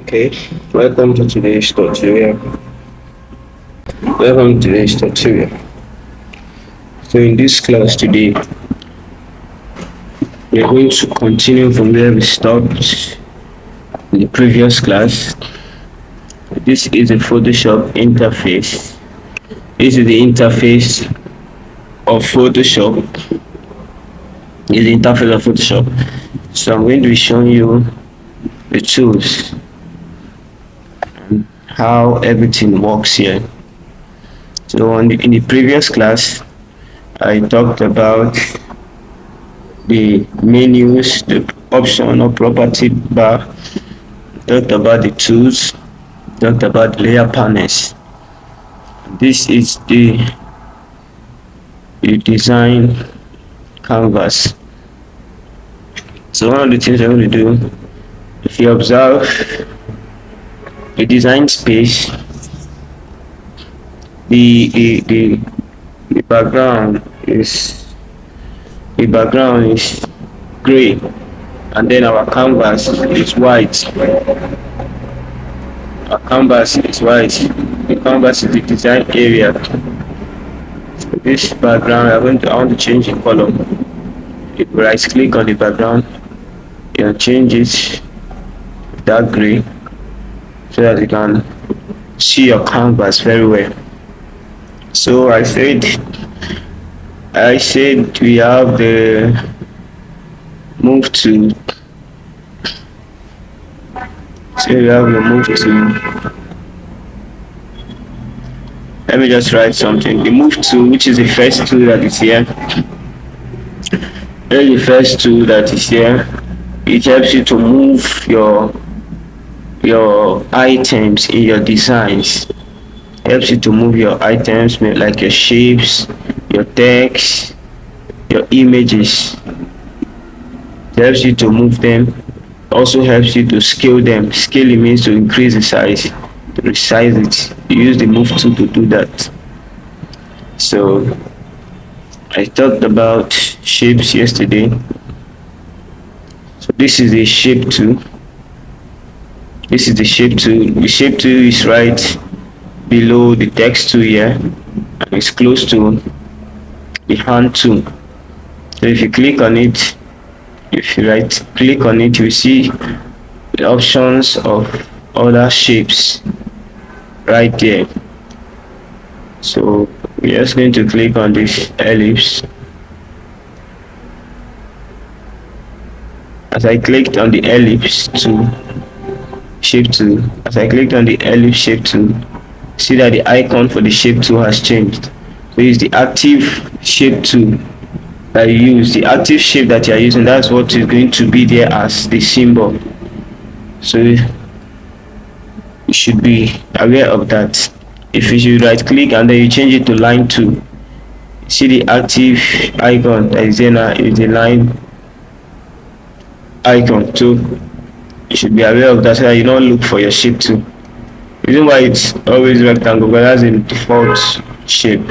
Okay, welcome to today's tutorial. Welcome to today's tutorial. So in this class today, we are going to continue from where we stopped in the previous class. This is a Photoshop interface. This is the interface of Photoshop. This is the interface of Photoshop. So I'm going to be showing you the tools and how everything works here. So in the previous class, I talked about the menus, the option or property bar, talked about the tools, talked about layer panels. This is the design canvas. So one of the things I'm going to do, if you observe the design space, the background is gray, and then our canvas is white. Our canvas is white. The canvas is the design area. So this background, I want to change the color. If you right click on the background, you change it to dark gray so that you can see your canvas very well. So I said we have the move to. So we have the move to. Let me just write something. The move tool, which is the first tool that is here. The first tool that is here. It helps you to move your items in your designs. It helps you to move your items like your shapes, your text, your images. It helps you to move them. Also helps you to scale them. Scaling means to increase the size, to resize it. You use the move tool to do that. So I talked about shapes yesterday. So this is the shape tool. This is the shape tool. The shape tool is right below the text tool here, and it's close to the hand tool. So if you click on it, if you right click on it, you see the options of other shapes right there. So we're just going to click on this ellipse. As I clicked on the ellipse tool, shape tool, as I clicked on the ellipse shape tool, see that the icon for the shape tool has changed. So it's the active shape tool that you use. The active shape that you are using, that's what is going to be there as the symbol. So you should be aware of that. If you should right click and then you change it to line 2, see the active icon that is there now is the line icon. So you should be aware of that so that you don't look for your shape tool. The reason why it's always rectangle, but that's a default shape.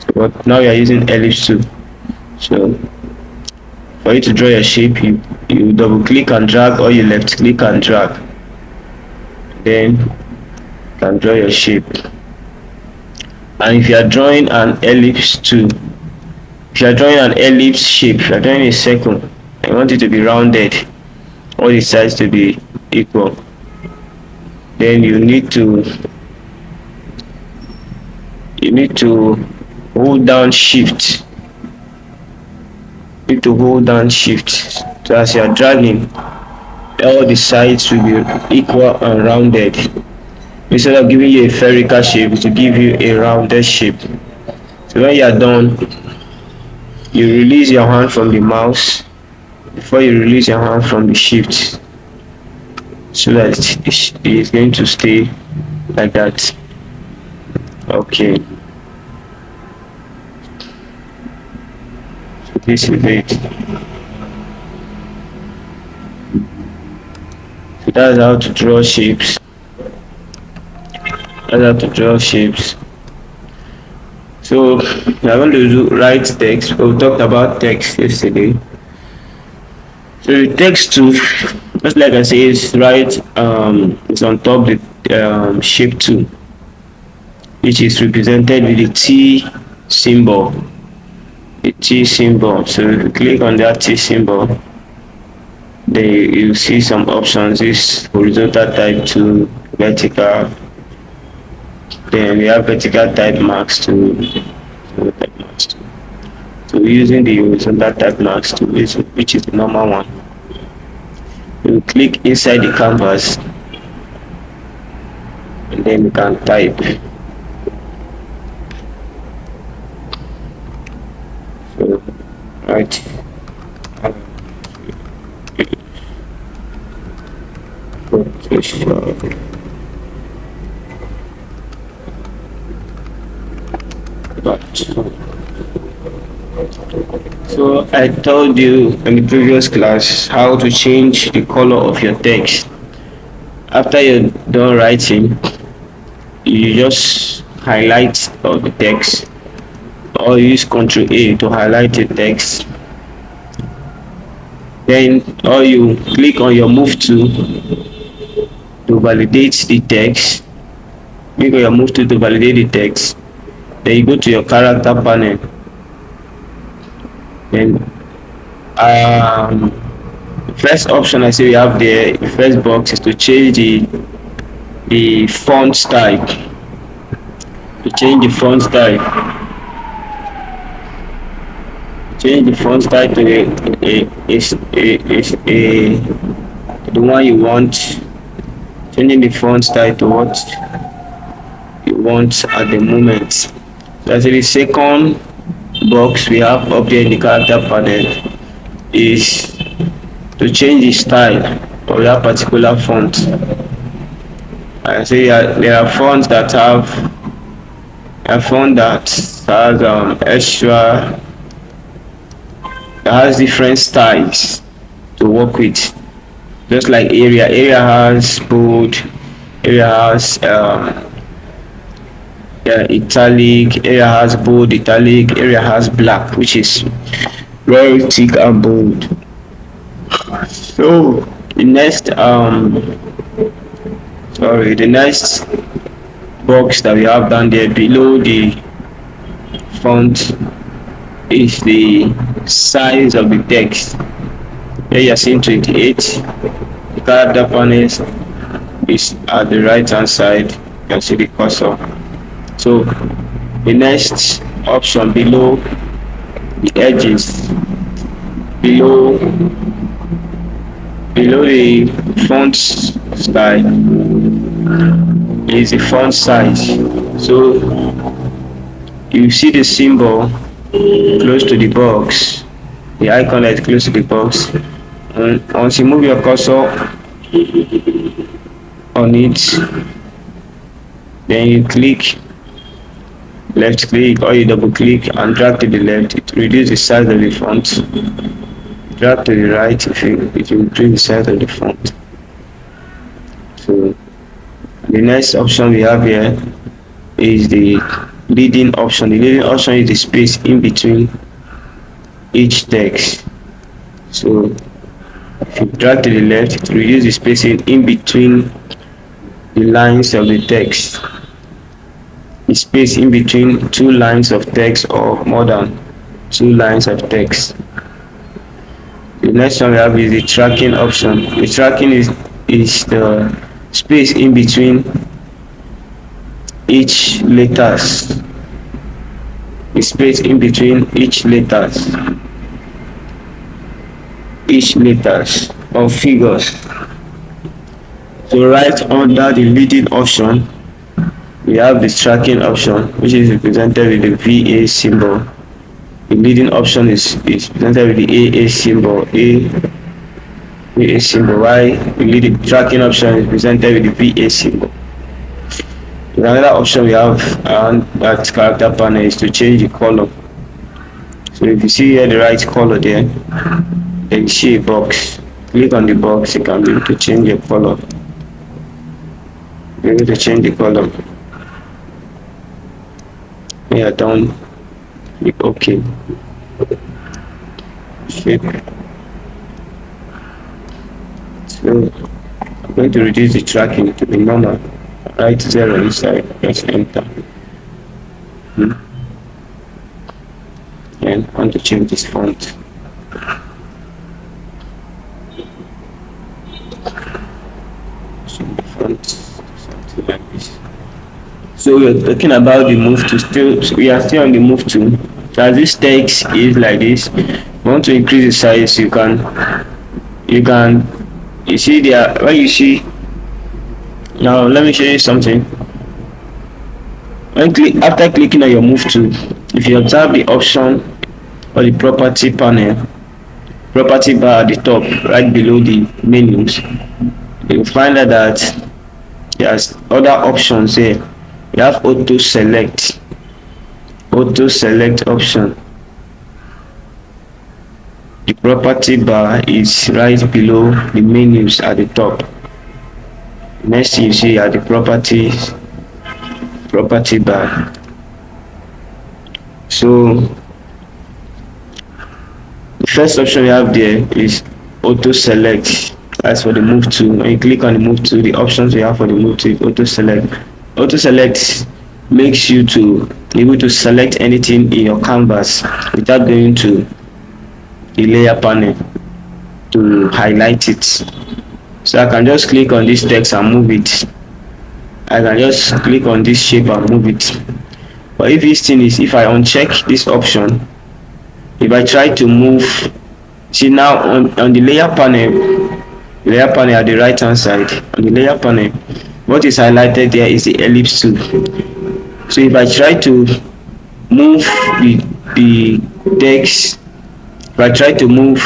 So, but now you are using ellipse tool. So for you to draw your shape, you double click and drag, or you left click and drag, then you can draw your shape. And if you are drawing an ellipse tool, if you are drawing an ellipse shape, if you are drawing a circle and you want it to be rounded, all the sides to be equal, then you need to hold down shift. You need to hold down shift, so as you are dragging, all the sides will be equal and rounded. Instead of giving you a spherical shape, to give you a rounded shape. So when you are done, you release your hand from the mouse before you release your hand from the shift, so that it is going to stay like that. Okay, so this is it. So that's how to draw shapes. So we are going to write text. We talked about text yesterday. So the text tool Just like I say, it's right, it's on top the shape 2, which is represented with the T symbol. The T symbol. So if you click on that T symbol, then you see some options. This horizontal type to vertical. Then we have vertical type marks to type marks to. So using the horizontal type marks to, which is the normal one. You click inside the canvas, and then you can type. So right. So I told you in the previous class how to change the color of your text. After you're done writing, you just highlight the text, or use Ctrl A to highlight the text. Then or you click on your move tool to validate the text. Click on your move tool to validate the text. Then you go to your character panel. Then first option I see we have there, the first box, is to change the font style. To change the font style, change the font style to the one you want. Changing the font style to what you want at the moment. So as the second box we have up there in the character panel is to change the style of that particular font. I say there are fonts that have a font that has extra, that has different styles to work with. Just like area has bold, area has italic, area has bold, italic, area has black, which is very thick and bold. So the next the next box that we have down there below the font is the size of the text. Here you are seeing 28. The character panel is at the right hand side. You can see the cursor. So the next option below the edges, below the font style, is the font size. So you see the symbol close to the box, the icon that is close to the box, and once you move your cursor on it, then you click left click, or you double click and drag to the left, it reduces the size of the font. Drag to the right if you increase the size of the font. So the next option we have here is the leading option. The leading option is the space in between each text. So if you drag to the left, it reduces the spacing in between the lines of the text. The space in between two lines of text or more than two lines of text. The next one we have is the tracking option. The tracking is the space in between each letters. The space in between each letters or figures. So right under the leading option, we have the tracking option, which is represented with the VA symbol. The leading option is presented with the AA symbol, AA symbol, while the leading tracking option is presented with the VA symbol. Another option we have around that character panel is to change the color. So if you see here the right color there, then you see a box. Click on the box, you can be able to change the color. Be able to change the color. We are done. Click OK. Shape. So I'm going to reduce the tracking to the normal. Write 0 inside, press enter. And I want to change this font. Change the font to something like this. So we're talking about the move to. Still, we are still on the move to. So as this text is like this, you want to increase the size, you can you see there when you see. Now let me show you something. After clicking on your move to, if you observe the option or the property panel, property bar at the top right below the menus, you will find out that there's other options here. You have auto select option. The property bar is right below the menus at the top. Next you see at the property bar. So the first option you have there is auto select. As for the move to, when you click on the move to, the options you have for the move to is auto select. Auto select makes you to be able to select anything in your canvas without going to the layer panel to highlight it. So I can just click on this text and move it. I can just click on this shape and move it. But if this thing is, if I uncheck this option, if I try to move, see now on the layer panel at the right hand side, on the layer panel, what is highlighted there is the ellipse tool. So if I try to move the text, if I try to move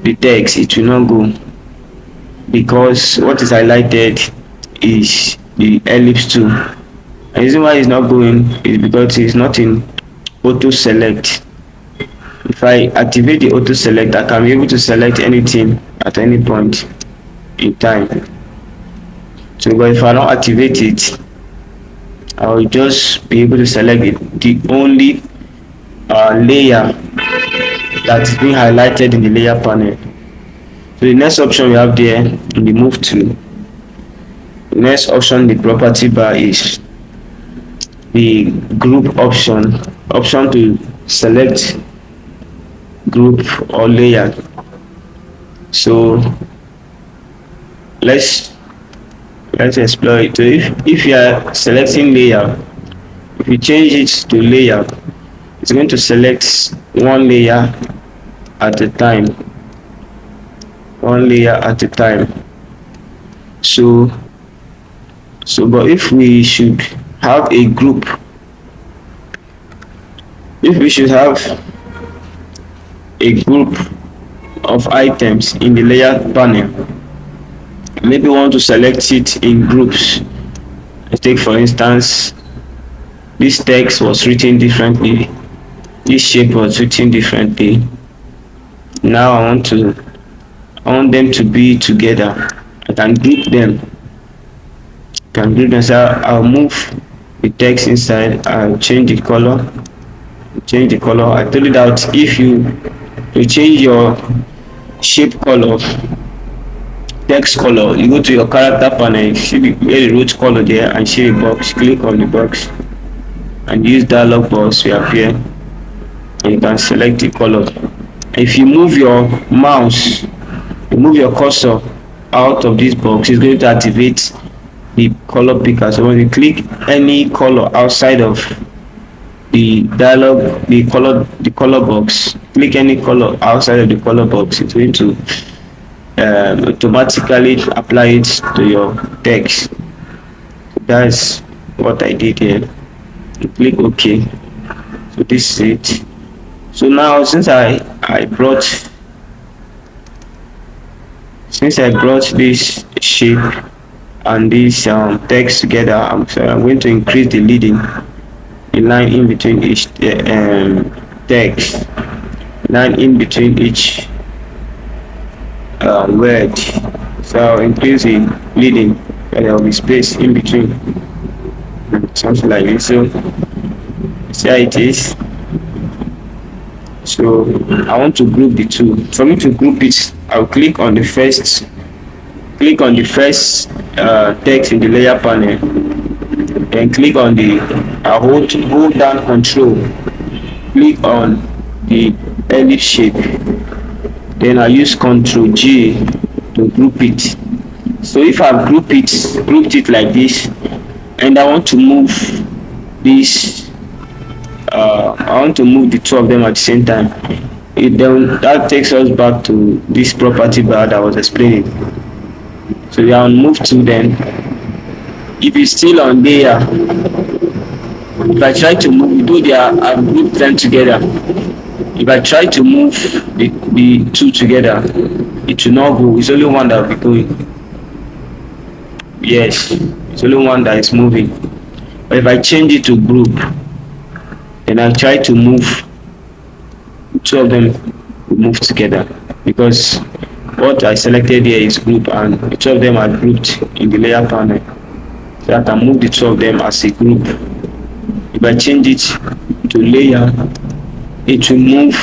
the text, it will not go, because what is highlighted is the ellipse tool. The reason why it's not going is because it's not in auto select. If I activate the auto select, I can be able to select anything at any point in time. So but if I don't activate it, I will just be able to select it, the only layer that is being highlighted in the layer panel. So the next option we have there in the move to, the next option in the property bar is the group option to select group or layer. So let's explore it. So if you are selecting layer, if you change it to layer, it's going to select one layer at a time. So but if we should have a group, of items in the layer panel, maybe we want to select it in groups. Let's take for instance, this text was written differently, this shape was written differently. Now I want them to be together. I can group them. So I'll move the text inside. I'll change the color. I told you that if you change your shape color, text color, you go to your character panel, you see the root color there and see the box. Click on the box and use dialog box to appear, and you can select the color. If you move your mouse, you move your cursor out of this box, it's going to activate the color picker. So when you click any color outside of the color box, click any color outside of the color box, it's going to automatically apply it to your text. That's what I did here. You click OK. So this is it. So now since I brought this shape and this text together, I'm going to increase the leading, the line in between each text, line in between each word. So I'll increase the leading, there will be space in between, something like this. So see how it is. So I want to group the two. For me to group it, I'll click on the first click on the first text in the layer panel, then click on the hold down control, click on the ellipse shape, then I use Ctrl G to group it. So if I've grouped it like this, and I want to move this, I want to move the two of them at the same time, then that takes us back to this property bar that I was explaining. So we are on move to. Then if it's still on there, if I try to move, I've grouped them together. If I try to move the two together, it will not go. It's only one that will be going. Yes, it's only one that is moving. But if I change it to group, then I try to move, two of them will move together, because what I selected here is group, and the two of them are grouped in the layer panel, so I can move the two of them as a group. If I change it to layer, it will move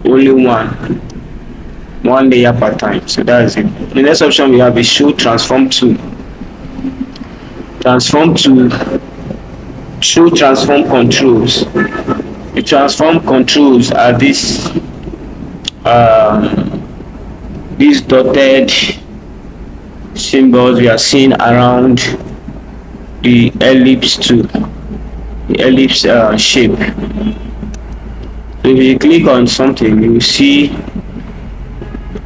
only one layer per time. So that is it. The next option we have is show transform to. Show transform controls. The transform controls are these dotted symbols we are seeing around the ellipse shape. So if you click on something, you see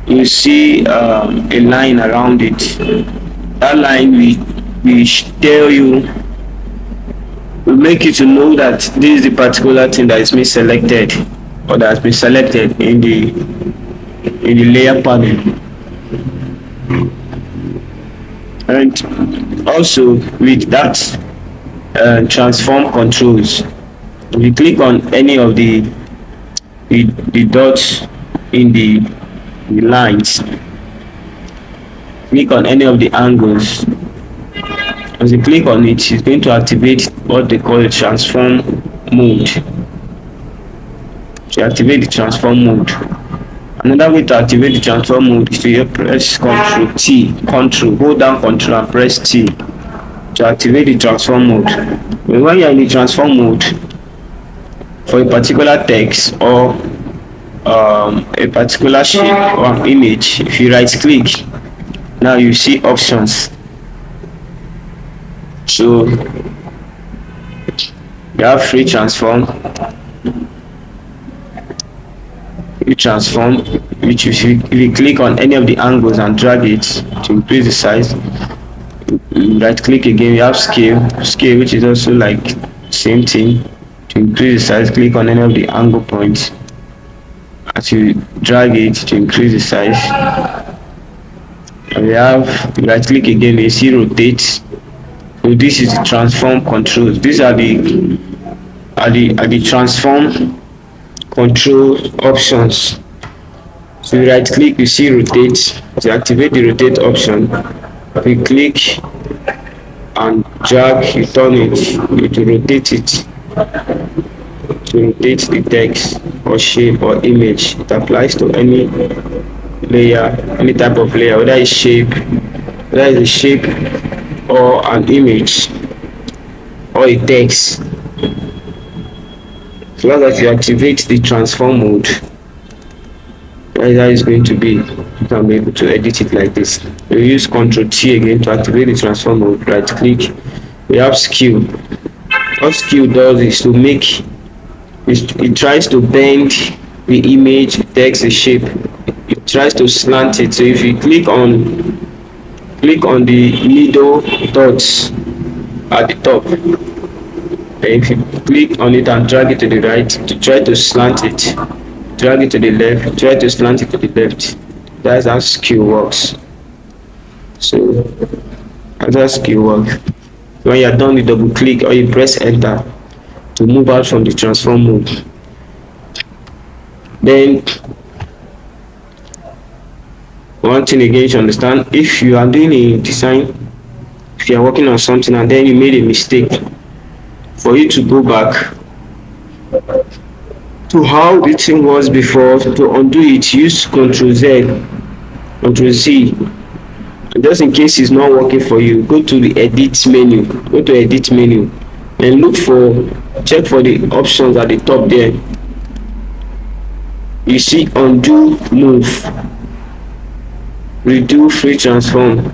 a line around it. That line will tell you, will make you to know that this is the particular thing that is being selected, or that has been selected in the layer panel. And also with that transform controls, if you click on any of the dots in the lines, click on any of the angles, as you click on it, it's going to activate what they call a transform mode. To activate the transform mode, another way to activate the transform mode is to press hold down Ctrl and press T to activate the transform mode. But when you're in the transform mode for a particular text or a particular shape or image, if you right click, now you see options. So you have free transform, which if you click on any of the angles and drag it to increase the size, right click again, you have scale, which is also like same thing. To increase the size, click on any of the angle points. As you drag it to increase the size, and we have right click again, you see rotate. So this is the transform controls. These are the transform control options. So you right click, you see rotate. To activate the rotate option, you click and drag, you turn it, to rotate it, to rotate the text or shape or image. It applies to any layer, any type of layer, whether it's a shape or an image or a text. As long as you activate the transform mode, that is going to be, you can be able to edit it like this. You use Ctrl T again to activate the transform mode. Right click, we have skew. What skew does is to make it tries to bend the image, the text, the shape. It tries to slant it. So if you click on the middle dots at the top, and if you click on it and drag it to the right to try to slant it, drag it to the left, try to slant it to the left. That's how skew works. So that's how skew works. When you're done, you double click or you press enter to move out from the transform mode. Then one thing again you should understand, if you are doing a design, if you are working on something and then you made a mistake, for you to go back to how the thing was before, to undo it, use Ctrl Z, Ctrl Z Just in case it's not working for you, go to the edit menu, and check for the options at the top there. You see undo move, redo free transform.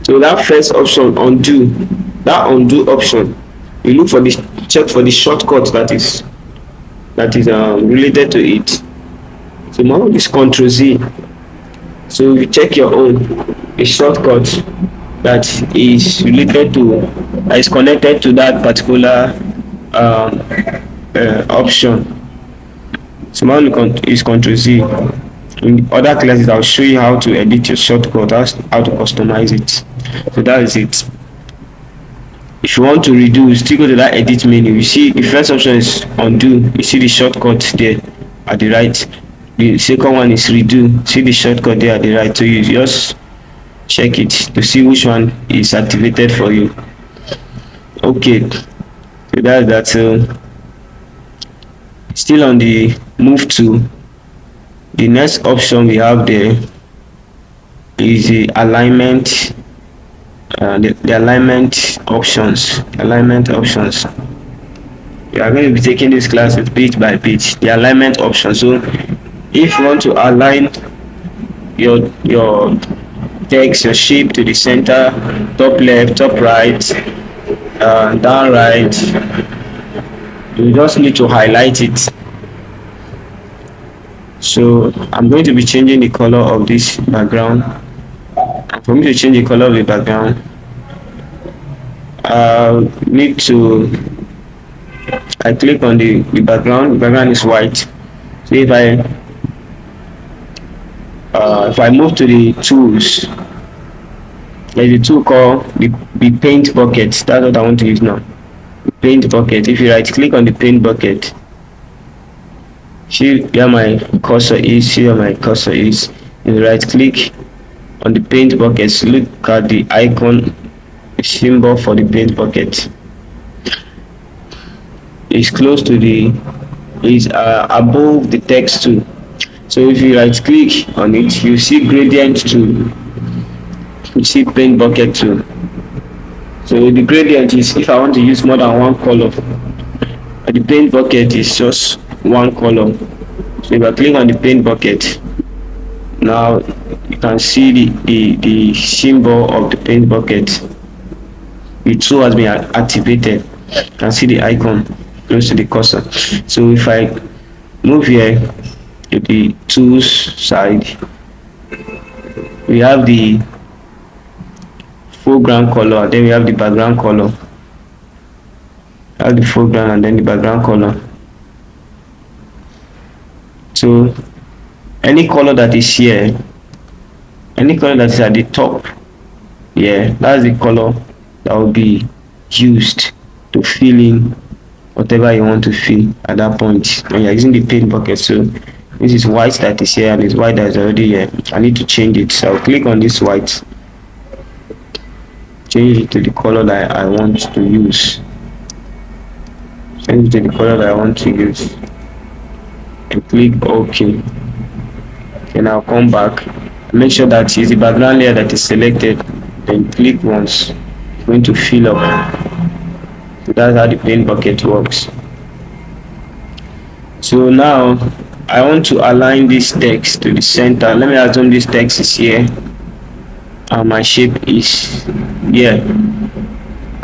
So that first option, undo option, you look for the check for the shortcut that is related to it. So my own is Ctrl Z. So you check your own, a shortcut that is related to, that is connected to that particular option. So my own is Ctrl Z. In other classes, I'll show you how to edit your shortcut, how to customize it. So that is it. If you want to redo, still go to that edit menu. You see the first option is undo. You see the shortcut there at the right. The second one is redo. See the shortcut there at the right. So you just check it to see which one is activated for you. Okay, so that's that. Still on the move to, the next option we have there is the alignment. The alignment options. We are going to be taking this class bit by bit. The alignment options. So if you want to align your text, your shape to the center, top left, top right, down right, you just need to highlight it. So I'm going to be changing the color of this background. For me to change the color of the background, I click on the background. The background is white. So if I move to the tools, there's a tool called the paint bucket. That's what I want to use now. The paint bucket. If you right click on the paint bucket, see where my cursor is. You right click on the paint bucket, look at the icon symbol for the paint bucket. It's close to is above the text tool. So if you right click on it, you see gradient tool, you see paint bucket tool. So the gradient is if I want to use more than one color. The paint bucket is just one color. So if I click on the paint bucket, now you can see the symbol of the paint bucket. The tool has been activated. You can see the icon close to the cursor. So if I move here to the tools side, we have the foreground color, then we have the background color. I have the foreground and then the background color. So any color that is here, any color that is at the top, that's the color that will be used to fill in whatever you want to fill at that point when you're using the paint bucket. So this is white that is here and it's white that is already here. I need to change it, so I'll click on this white, change it to the color that I want to use, and click OK. Then I'll come back, make sure that it's the background layer that is selected, then click once. It's going to fill up. So that's how the paint bucket works. So now I want to align this text to the center. Let me assume this text is here and my shape is here.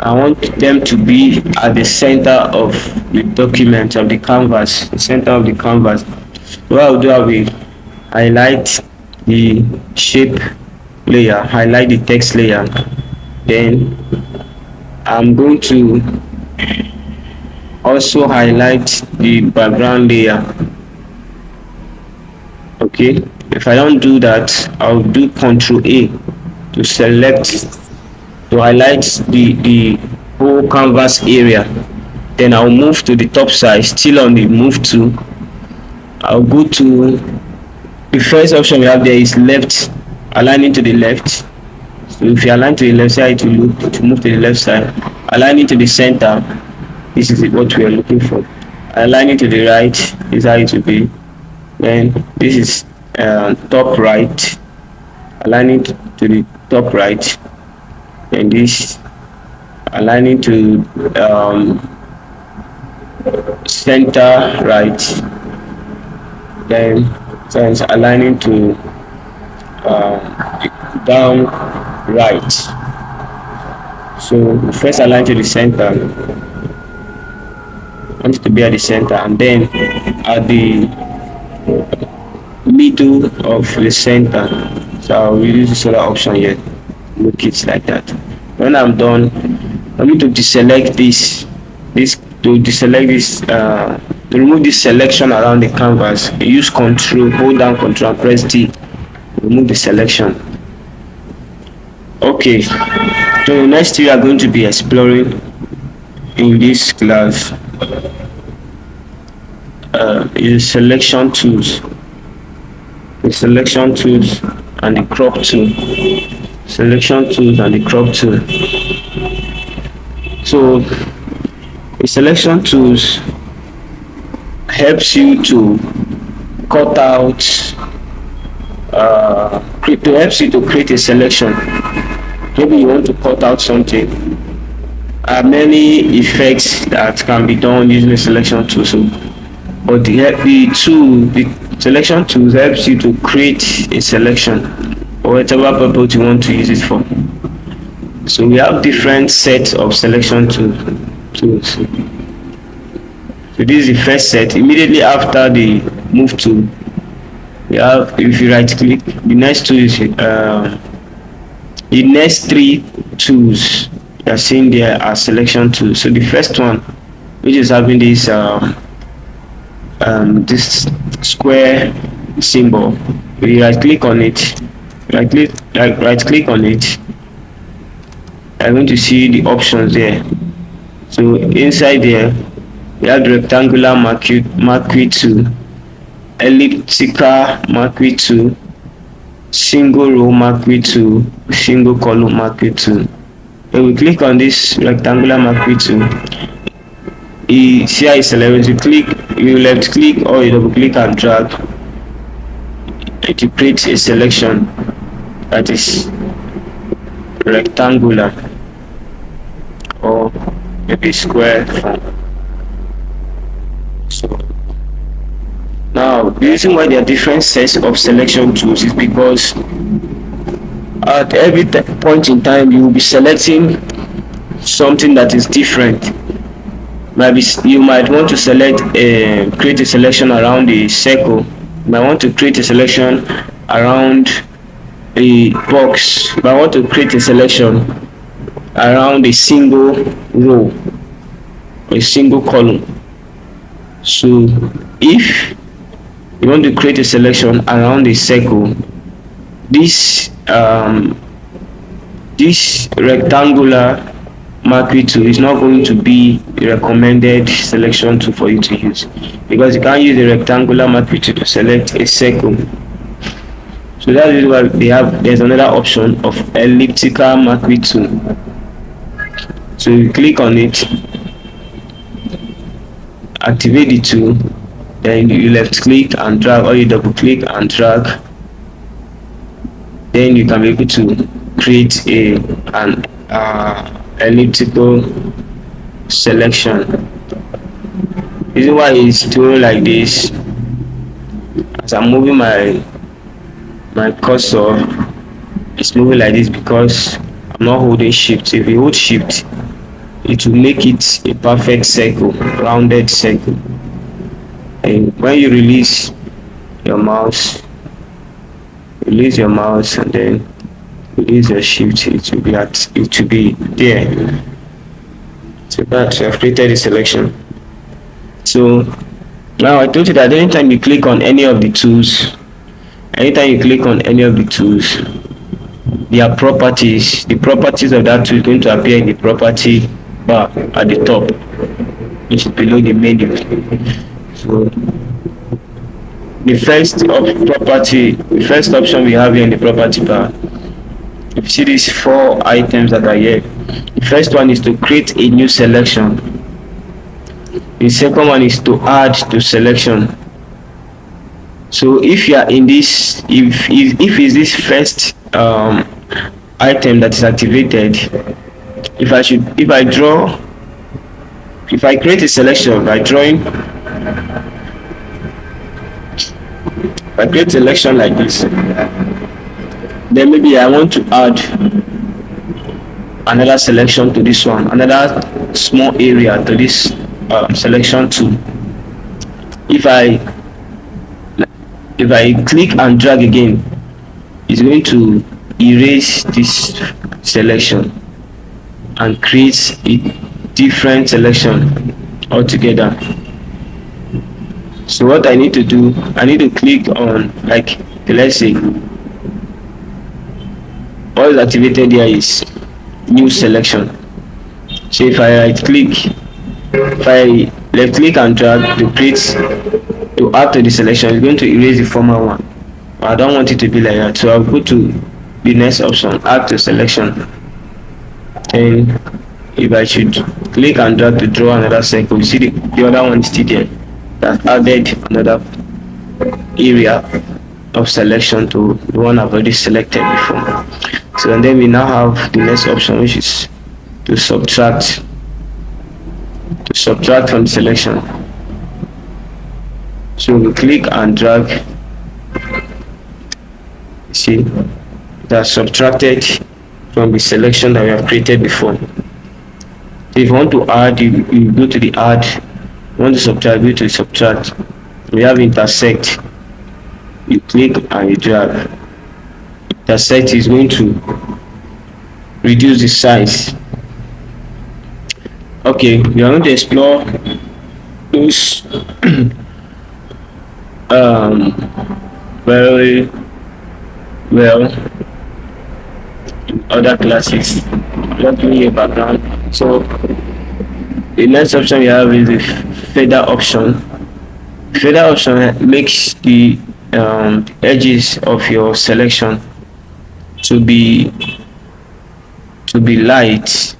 I want them to be at the center of the document, of the canvas, the center of the canvas. What I'll do, I will highlight the shape layer, highlight the text layer, then I'm going to also highlight the background layer. Okay, if I don't do that, I'll do Ctrl A to highlight the whole canvas area. Then I'll move to the top side, still on the move tool. I'll go to the first option we have there is left, aligning to the left. So if you align to the left side, it will look to move to the left side. Aligning to the center, this is what we are looking for. Aligning to the right is how it will be. Then this is top right. aligning to the top right, and this aligning to center right, then it's aligning to down right. So first align to the center, want it to be at the center, and then at the middle of the center. So I'll use this other option here, make it like that. When I'm done, I need to deselect to remove this selection around the canvas. Use Control, hold down Control and press D, remove the selection. Okay, so next we are going to be exploring in this class is selection tools, the selection tools and the crop tool, selection tools and the crop tool. So the selection tools helps you to cut out helps you to create a selection. Maybe you want to cut out something. Many effects that can be done using the selection tool. So, but the selection tools helps you to create a selection or whatever purpose you want to use it for. So we have different sets of selection tools. So this is the first set. Immediately after the move tool, we have, if you right click, the next tool is the next three tools you are seeing there are selection tools. So the first one, which is having this this square symbol, we right click on it, right click on it, I'm going to see the options there. So inside there we have the rectangular marquee tool, elliptical marquee tool, single row marquee tool, single column marquee tool. When we click on this rectangular marquee tool, see how it's selected. You left click or you double click and drag to create a selection that is rectangular or maybe square form. So now the reason why there are different sets of selection tools is because at every point in time you will be selecting something that is different. Maybe you might want to create a selection around the circle. You might want to create a selection around a box. You might want to create a selection around a single row or a single column. So if you want to create a selection around a circle, this rectangular marquee tool is not going to be a recommended selection tool for you to use, because you can't use the rectangular marquee tool to select a circle. So that is why there's another option of elliptical marquee tool. So you click on it, activate the tool, then you left click and drag, or you double click and drag. Then you can be able to create an elliptical selection. This is why it's doing like this. As I'm moving my cursor, it's moving like this because I'm not holding shift. If you hold shift, it will make it a perfect circle, rounded circle. And when you release your mouse and then release your shift, it will be there. So that I've created a selection. So now I told you that anytime you click on any of the tools, their properties, the properties of that tool is going to appear in the property bar at the top, which is below the menu. So the first option we have here in the property bar, if you see these 4 items that are here, the first one is to create a new selection. The second one is to add to selection. So if you are in this, if is this first um, item that is activated, if I create a selection by drawing, if I create a selection like this, then maybe I want to add another selection to this one, another small area to this selection too. If I click and drag again, it's going to erase this selection and create a different selection altogether. So what I need to do, I need to click on, like, let's say what is activated here is new selection. So if I right click, if I left click and drag to create, to add to the selection, it's going to erase the former one. I don't want it to be like that, so I'll go to the next option, add to selection. And if I should click and drag to draw another circle, you see the other one is still there. That added another area of selection to the one I've already selected before. So and then we now have the next option, which is to subtract from the selection. So we click and drag, see that's subtracted from the selection that we have created before. So if you want to add, you go to the add. You want to subtract, go to subtract. We have intersect, you click and you drag. Intersect is going to reduce the size. Okay, we are going to explore those very well in other classes. Let me a background. So the next option we have is the feather option. Feather option makes the edges of your selection to be light,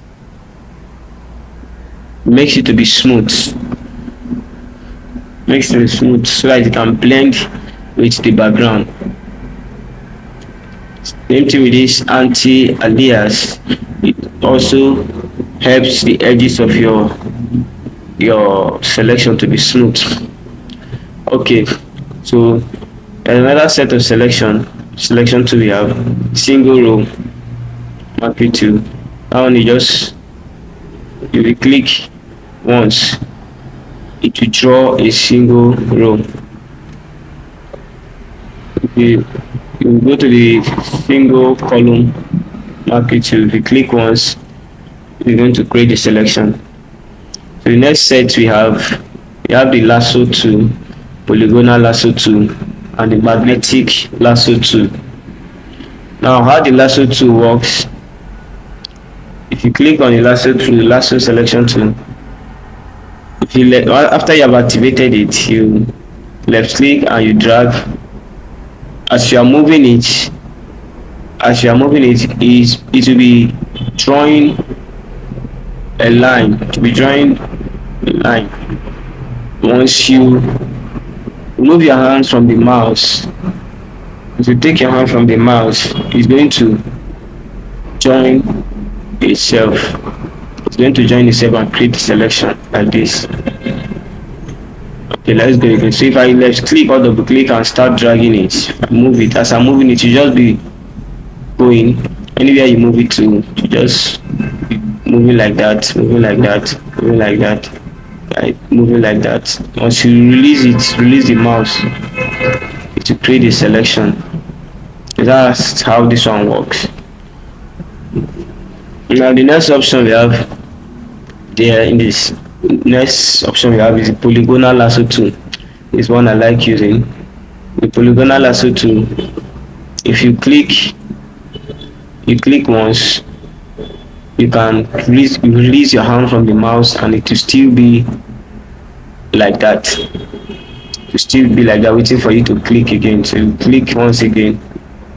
makes it to be smooth, makes it smooth so that it can blend with the background. Same thing with this anti-alias, it also helps the edges of your selection to be smooth. Okay, so another set of selection two, we have single row, mark it to. That one, if you click once, it will draw a single row. You go to the single column, mark it to. If you click once, you're going to create the selection. So the next set we have the lasso tool, polygonal lasso tool, and the magnetic lasso tool. Now, how the lasso tool works: if you click on the lasso tool, the lasso selection tool, if you after you have activated it, you left click and you drag. As you are moving it, it will be drawing a line. Once you remove your hands from the mouse, if you take your hand from the mouse, it's going to join itself. It's going to join itself and create the selection like this. Okay, let's go again. So if I left click or double click and start dragging it, move it. As I'm moving it, you just be going anywhere you move it to. You just be moving like that, moving like that, moving like that, right? Moving like that. Once you release the mouse, it will create a selection. That's how this one works. Now the next option we have there in this next option we have is the polygonal lasso tool. This one I like using. The polygonal lasso tool, if you click once, you can release your hand from the mouse and it will still be like that. It will still be like that, waiting for you to click again. So you click once again,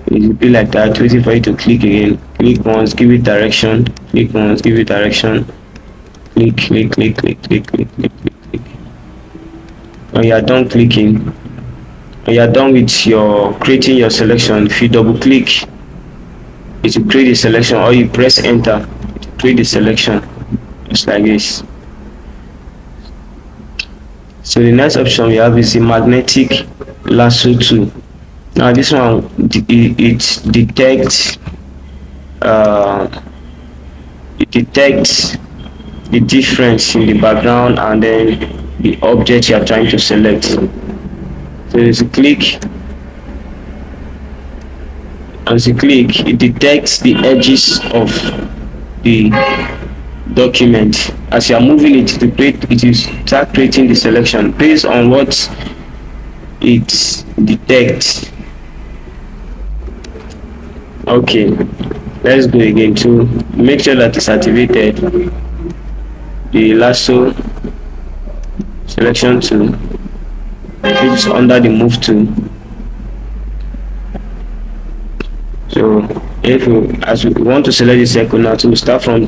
it will be like that, waiting for you to click again. Click once, give it direction. Click once, give it direction. Click, click, click, click, click, click, click, click, click. When you are done clicking, when you are done with your creating your selection, if you double click, is to create a selection, or you press enter to create the selection, just like this. So the next option we have is the magnetic lasso tool. Now this one, it detects the difference in the background and then the object you are trying to select. So as you click, it detects the edges of the document. As you are moving it to create, it will start creating the selection based on what it detects. Okay, let's go again to make sure that it's activated. The lasso selection tool, which is under the move tool. So if we, as we want to select the circle now, to start from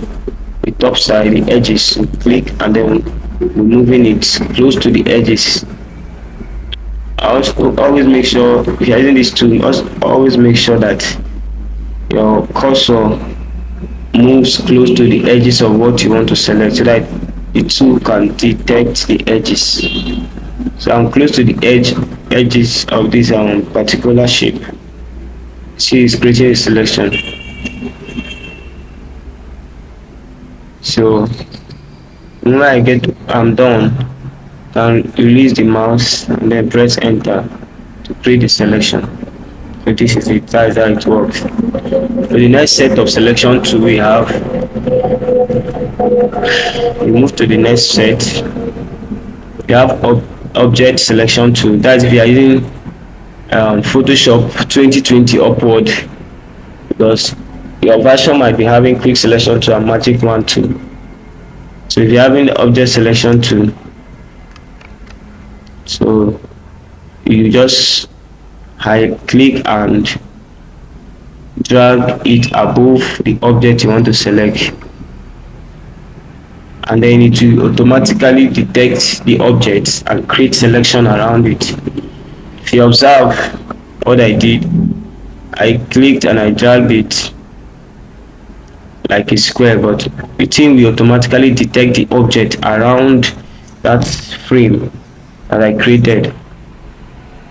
the top side, the edges, we click and then we're moving it close to the edges. Always make sure, if you're using this tool, always make sure that your cursor moves close to the edges of what you want to select, so that the tool can detect the edges. So I'm close to the edges of this particular shape. See, it's creating a selection. So when I'm done, and release the mouse and then press enter to create the selection. So this is it, that's how it works. For the next set of selection tool we have, we move to the next set. We have object selection tool. That's if you are using Photoshop 2020 upward, because your version might be having quick selection tool and magic wand tool. So if you're having the object selection tool, so you just click and drag it above the object you want to select, and then it will automatically detect the object and create selection around it. If you observe what I did, I clicked and I dragged it like a square, but the thing will automatically detect the object around that frame that I created,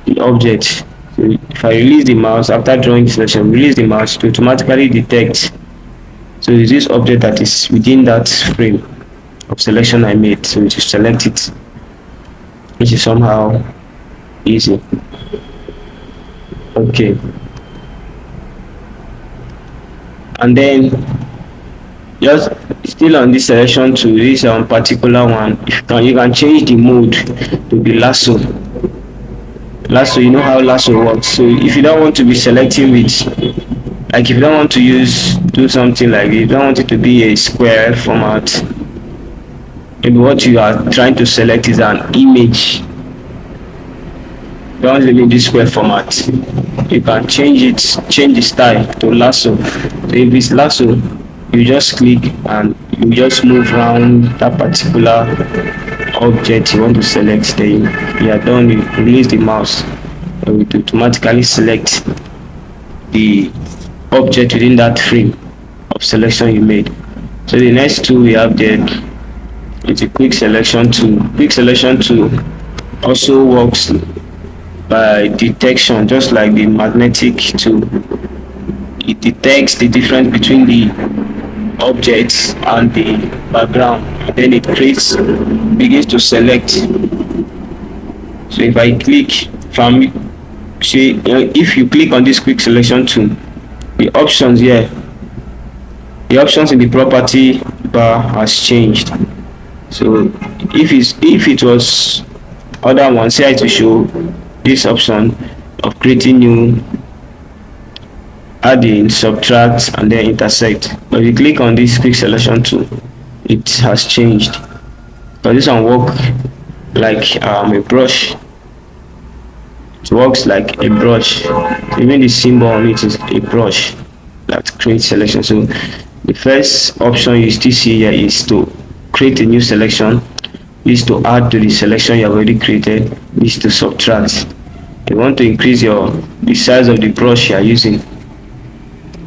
the object. So if I release the mouse after drawing the selection, release the mouse, to automatically detect. So it's this object that is within that frame of selection I made, so to select it, which is somehow easy. Okay, and then just still on this selection to this particular one, you can change the mode to the lasso. You know how lasso works. So if you don't want to be selecting with, like if you don't want to do something like this, you don't want it to be a square format, maybe what you are trying to select is an image, you don't want it in this square format, you can change the style to lasso. So if it's lasso, you just click and you just move around that particular object you want to select. Then you are done, you release the mouse and it will automatically select the object within that frame of selection you made. So the next tool we have there is a quick selection tool. Quick selection tool also works by detection, just like the magnetic tool. It detects the difference between the objects and the background, and then it begins to select. So if I click if you click on this quick selection tool, the options here, the options in the property bar has changed. So if it was other one, say I to show this option of creating new, adding, subtract, and then intersect. But if you click on this quick selection tool, it has changed. So this one works like a brush. It works like a brush. Even the symbol on it is a brush that creates selection. So the first option you still see here is to create a new selection. This is to add to the selection you have already created. This is to subtract. You want to increase the size of the brush you are using,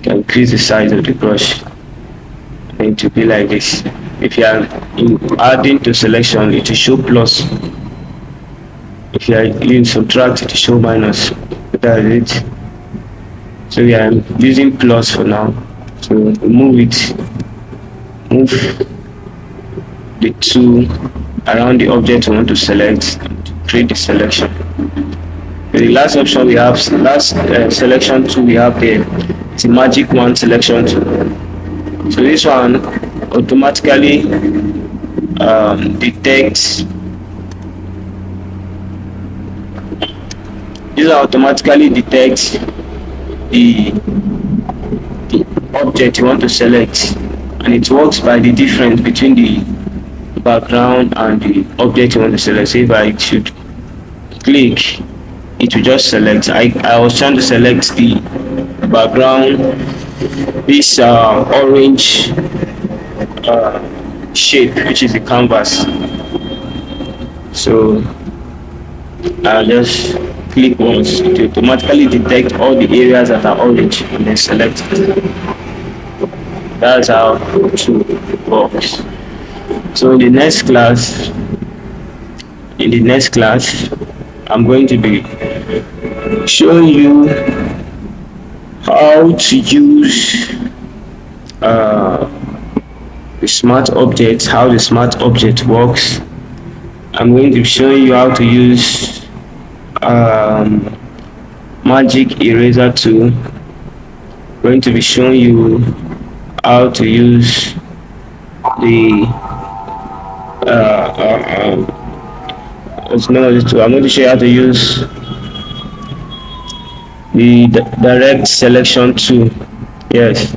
you can increase the size of the brush and to be like this. If you are adding to selection, it will show plus. If you are using subtract, it will show minus. That is it. So we are using plus for now. So move the tool around the object we want to select to create the selection. The last option we have, selection tool we have there, it's a magic wand selection tool. So this one automatically detects. This automatically detects the object you want to select, and it works by the difference between the background and the object you want to select. So if I should click, it will just select. I was trying to select the background, this orange shape, which is the canvas. So I'll just click once to automatically detect all the areas that are orange and then select it. That's how it works. So in the next class, I'm going to be showing you how to use the smart object, how the smart object works. I'm going to be showing you how to use magic eraser tool. I'm going to be showing you how to use the what's the name of this tool? I'm going to show you how to use the direct selection tool. Yes,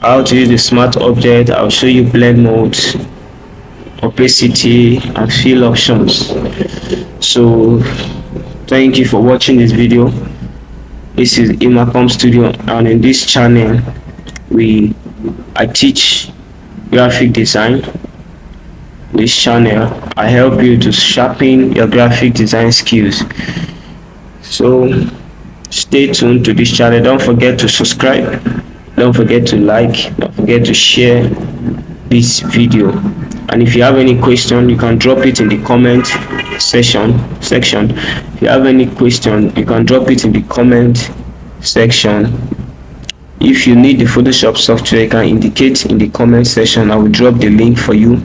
how to use the smart object. I'll show you blend modes, opacity, and fill options. So thank you for watching this video. This is Emmacom Studio, and in this channel I teach graphic design. This channel I help you to sharpen your graphic design skills. So stay tuned to this channel. Don't forget to subscribe, don't forget to like, don't forget to share this video. And if you have any question, you can drop it in the comment section. If you have any question, you can drop it in the comment section. If you need the Photoshop software, you can indicate in the comment section. I will drop the link for you.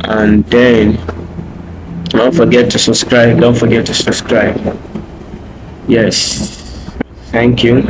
And then don't forget to subscribe. Yes, thank you.